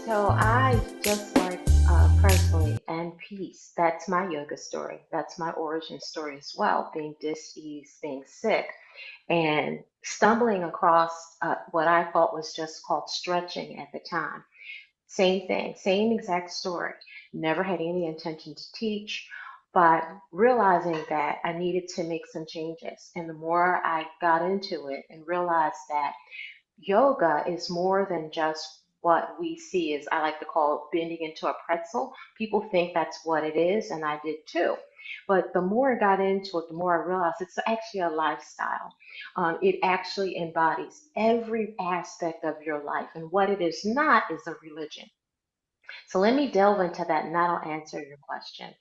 So I just like Pressley and Peace. That's my yoga story. That's my origin story as well. Being diseased, being sick, and stumbling across what I thought was just called stretching at the time. Same thing, same exact story. Never had any intention to teach, but realizing that I needed to make some changes. And the more I got into it and realized that yoga is more than just what we see is I like to call it bending into a pretzel. People think that's what it is, and I did too. But the more I got into it, the more I realized it's actually a lifestyle. It actually embodies every aspect of your life, and what it is not is a religion. So let me delve into that, and that'll answer your question.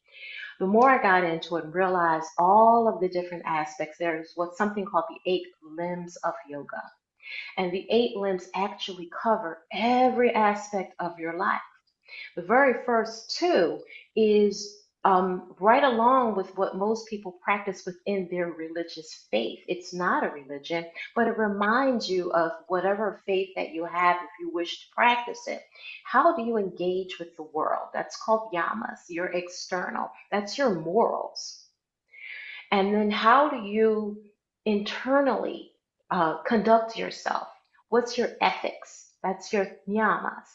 The more I got into it and realized all of the different aspects, there's what's something called the 8 limbs of yoga. And the 8 limbs actually cover every aspect of your life. The very first two is right along with what most people practice within their religious faith. It's not a religion, but it reminds you of whatever faith that you have if you wish to practice it. How do you engage with the world? That's called yamas, your external. That's your morals. And then how do you internally conduct yourself? What's your ethics? That's your niyamas.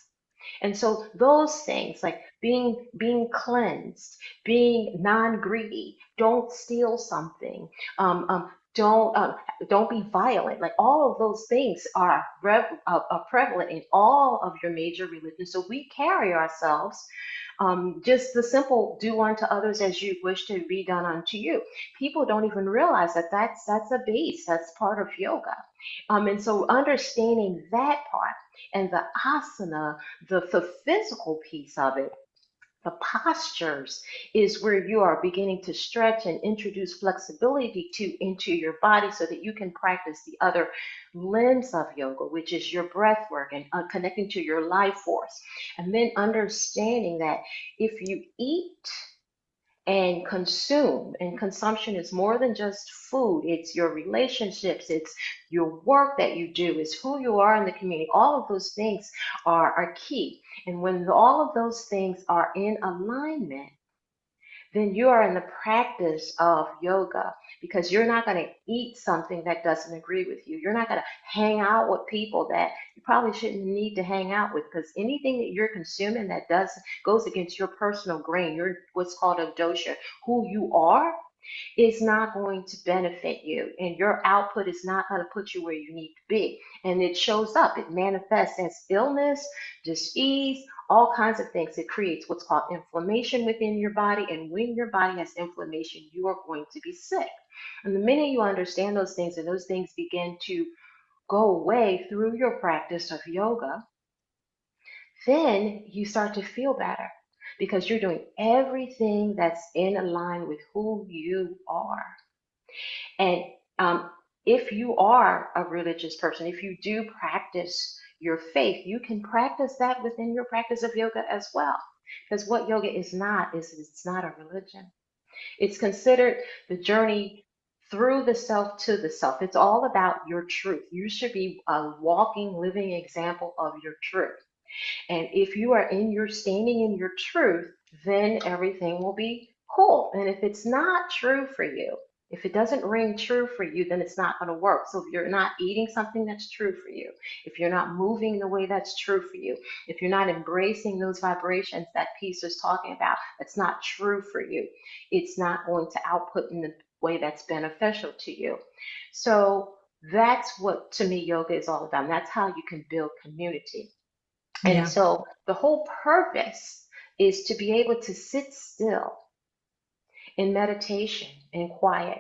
And so those things like being cleansed, being non-greedy, don't steal something, don't be violent. Like all of those things are prevalent in all of your major religions. So we carry ourselves just the simple do unto others as you wish to be done unto you. People don't even realize that that's a base, that's part of yoga. And so understanding that part and the asana, the physical piece of it, the postures is where you are beginning to stretch and introduce flexibility to into your body so that you can practice the other limbs of yoga, which is your breath work and connecting to your life force. And then understanding that if you eat and consume. And consumption is more than just food, it's your relationships, it's your work that you do, it's who you are in the community. All of those things are key. And when all of those things are in alignment, then you are in the practice of yoga because you're not going to eat something that doesn't agree with you. You're not going to hang out with people that you probably shouldn't need to hang out with because anything that you're consuming that does goes against your personal grain, your what's called a dosha, who you are, is not going to benefit you and your output is not going to put you where you need to be. And it shows up, it manifests as illness, disease, all kinds of things. It creates what's called inflammation within your body. And when your body has inflammation, you are going to be sick. And the minute you understand those things and those things begin to go away through your practice of yoga, then you start to feel better because you're doing everything that's in line with who you are. And if you are a religious person, if you do practice your faith, you can practice that within your practice of yoga as well. Because what yoga is not is it's not a religion. It's considered the journey through the self to the self. It's all about your truth. You should be a walking, living example of your truth. And if you are in your standing in your truth, then everything will be cool. And if it's not true for you, if it doesn't ring true for you, then it's not going to work. So if you're not eating something that's true for you, if you're not moving the way that's true for you, if you're not embracing those vibrations that Peace is talking about, that's not true for you, it's not going to output in the way that's beneficial to you. So that's what to me yoga is all about. And that's how you can build community. And Yeah, so the whole purpose is to be able to sit still in meditation in quiet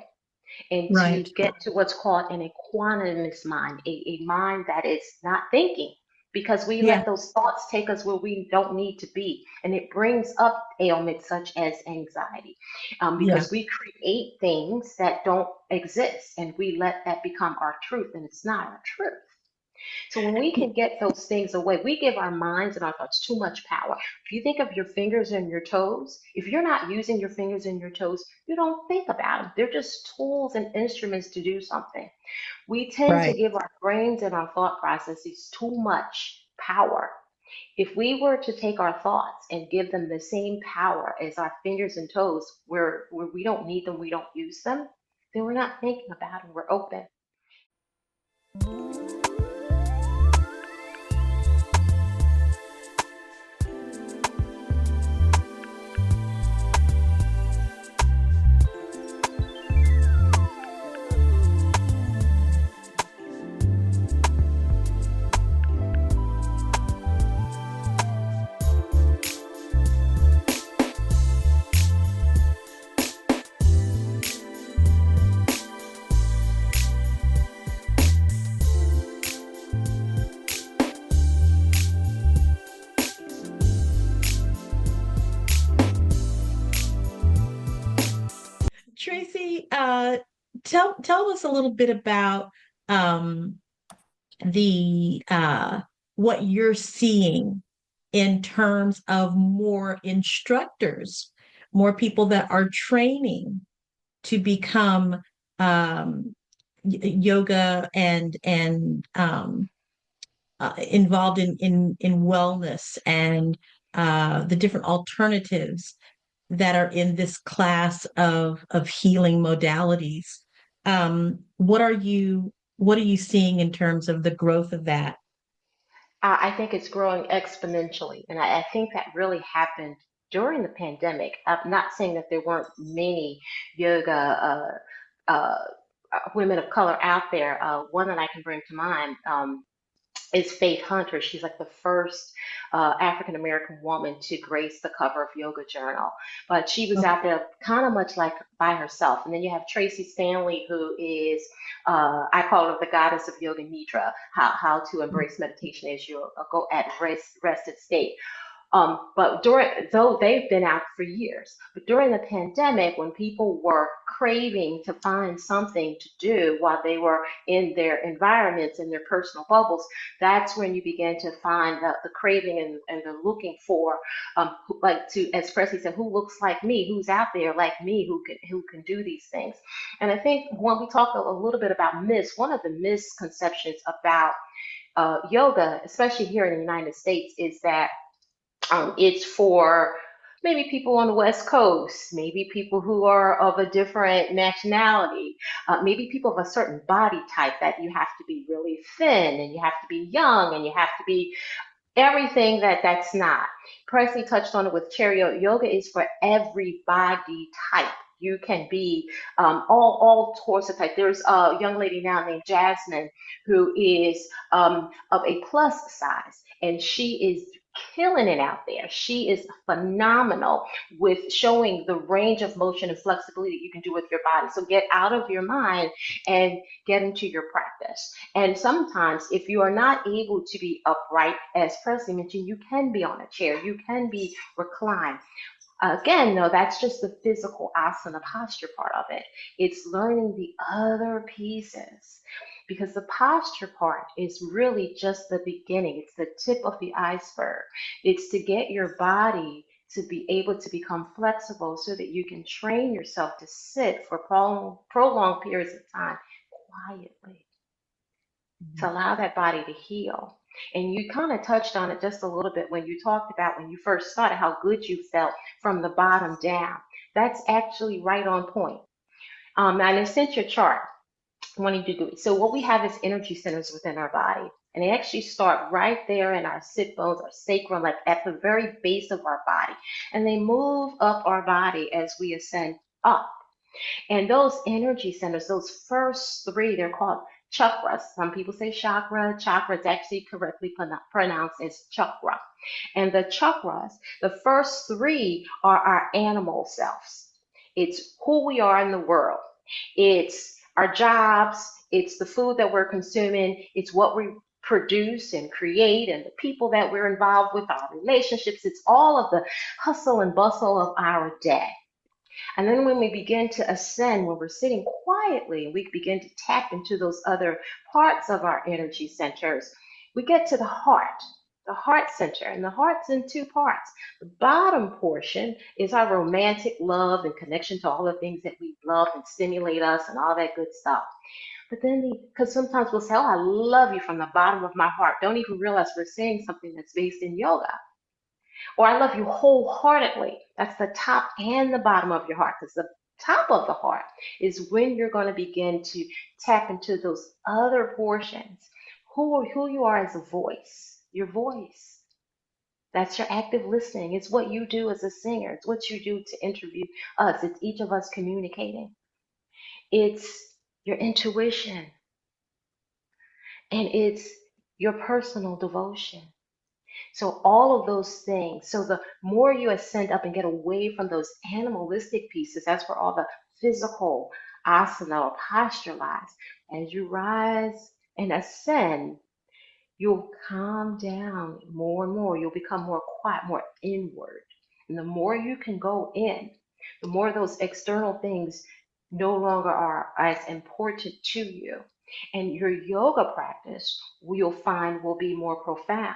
and to right. get to what's called an equanimous mind, a mind that is not thinking, because we Yeah. let those thoughts take us where we don't need to be. And it brings up ailments such as anxiety, Yeah. because we create things that don't exist and we let that become our truth, and it's not our truth. So when we can get those things away, we give our minds and our thoughts too much power. If you think of your fingers and your toes, if you're not using your fingers and your toes, you don't think about them. They're just tools and instruments to do something. We tend to Right. give our brains and our thought processes too much power. If we were to take our thoughts and give them the same power as our fingers and toes, where we don't need them, we don't use them, then we're not thinking about them, we're open. Tracy, tell us a little bit about um, the what you're seeing in terms of more instructors, more people that are training to become yoga and involved in wellness and the different alternatives that are in this class of healing modalities. What are you seeing in terms of the growth of that? I think it's growing exponentially, and I think that really happened during the pandemic. I'm not saying that there weren't many yoga women of color out there. One that I can bring to mind is Faith Hunter. She's like the first African American woman to grace the cover of Yoga Journal. But she was out there kind of much like by herself. And then you have Tracy Stanley, who is, I call her the goddess of Yoga Nidra, how to embrace meditation as you go at rested state. But though they've been out for years, but during the pandemic, when people were craving to find something to do while they were in their environments, in their personal bubbles, that's when you begin to find the craving and the looking for, like to, as Presley said, who looks like me, who's out there like me, who can do these things. And I think when we talk a little bit about myths, one of the misconceptions about yoga, especially here in the United States, is that it's for maybe people on the West Coast, maybe people who are of a different nationality, maybe people of a certain body type, that you have to be really thin and you have to be young and you have to be everything that's not. Presley touched on it with chariot. Yoga is for every body type. You can be all sorts of type. There's a young lady now named Jasmine who is of a plus size, and she is killing it out there. She is phenomenal with showing the range of motion and flexibility that you can do with your body. So get out of your mind and get into your practice. And sometimes, if you are not able to be upright, as Presley mentioned, you can be on a chair, you can be reclined. Again, no, that's just the physical asana posture part of it. It's learning the other pieces, because the posture part is really just the beginning. It's the tip of the iceberg. It's to get your body to be able to become flexible so that you can train yourself to sit for prolonged periods of time quietly, to allow that body to heal. And you kind of touched on it just a little bit when you talked about when you first started, how good you felt from the bottom down. That's actually right on point. And I sent your chart wanting to do it. So what we have is energy centers within our body. And they actually start right there in our sit bones, our sacrum, like at the very base of our body. And they move up our body as we ascend up. And those energy centers, those first three, they're called chakras. Some people say chakra. Chakra is actually correctly pronounced as chakra. And the chakras, the first three are our animal selves. It's who we are in the world. It's our jobs. It's the food that we're consuming. It's what we produce and create, and the people that we're involved with, our relationships. It's all of the hustle and bustle of our day. And then when we begin to ascend, when we're sitting quietly, we begin to tap into those other parts of our energy centers. We get to the heart center, and the heart's in two parts. The bottom portion is our romantic love and connection to all the things that we love and stimulate us and all that good stuff. But then, because sometimes we'll say, oh, I love you from the bottom of my heart. Don't even realize we're saying something that's based in yoga. Or I love you wholeheartedly. That's the top and the bottom of your heart. Because the top of the heart is when you're going to begin to tap into those other portions. Who you are as a voice, your voice. That's your active listening. It's what you do as a singer. It's what you do to interview us. It's each of us communicating. It's your intuition. And it's your personal devotion. So all of those things. So the more you ascend up and get away from those animalistic pieces, that's where all the physical asana or posture lies. As you rise and ascend, you'll calm down more and more. You'll become more quiet, more inward. And the more you can go in, the more those external things no longer are as important to you. And your yoga practice, you'll find, will be more profound.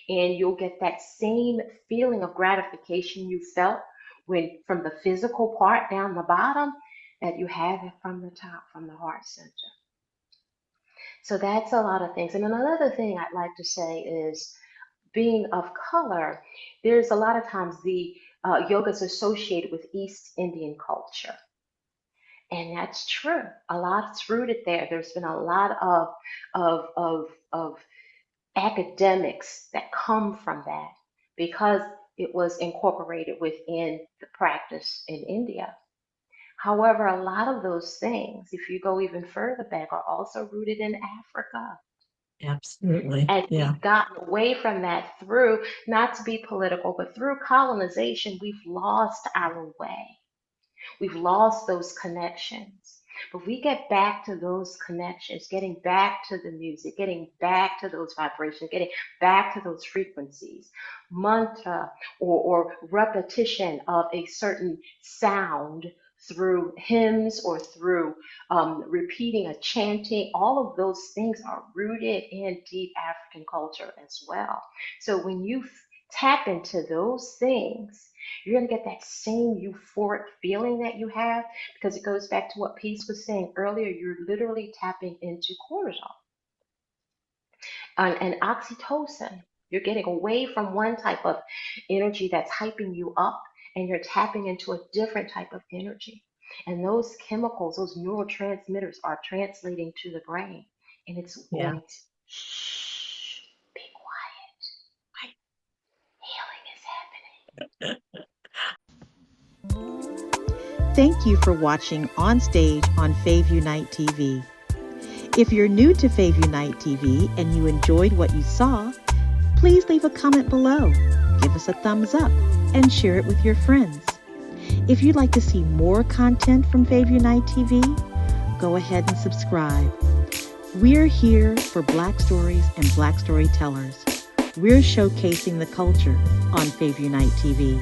And you'll get that same feeling of gratification you felt when from the physical part down the bottom that you have it from the top, from the heart center. So that's a lot of things. And another thing I'd like to say is being of color, there's a lot of times the yoga is associated with East Indian culture. And that's true. A lot's rooted there. There's been a lot of academics that come from that because it was incorporated within the practice in India. However, a lot of those things, if you go even further back, are also rooted in Africa. Absolutely. And Yeah. we've gotten away from that through, not to be political, but through colonization, we've lost our way. We've lost those connections. But we get back to those connections, getting back to the music, getting back to those vibrations, getting back to those frequencies, mantra or repetition of a certain sound through hymns or through repeating a chanting, all of those things are rooted in deep African culture as well. So when you tap into those things, you're going to get that same euphoric feeling that you have because it goes back to what Peace was saying earlier. You're literally tapping into cortisol and oxytocin. You're getting away from one type of energy that's hyping you up and you're tapping into a different type of energy. And those chemicals, those neurotransmitters are translating to the brain. And it's going to, shh, be quiet. Healing is happening. Thank you for watching OnStage on Fave Unite TV. If you're new to Fave Unite TV and you enjoyed what you saw, please leave a comment below, give us a thumbs up, and share it with your friends. If you'd like to see more content from Fave Unite TV, go ahead and subscribe. We're here for Black stories and Black storytellers. We're showcasing the culture on Fave Unite TV.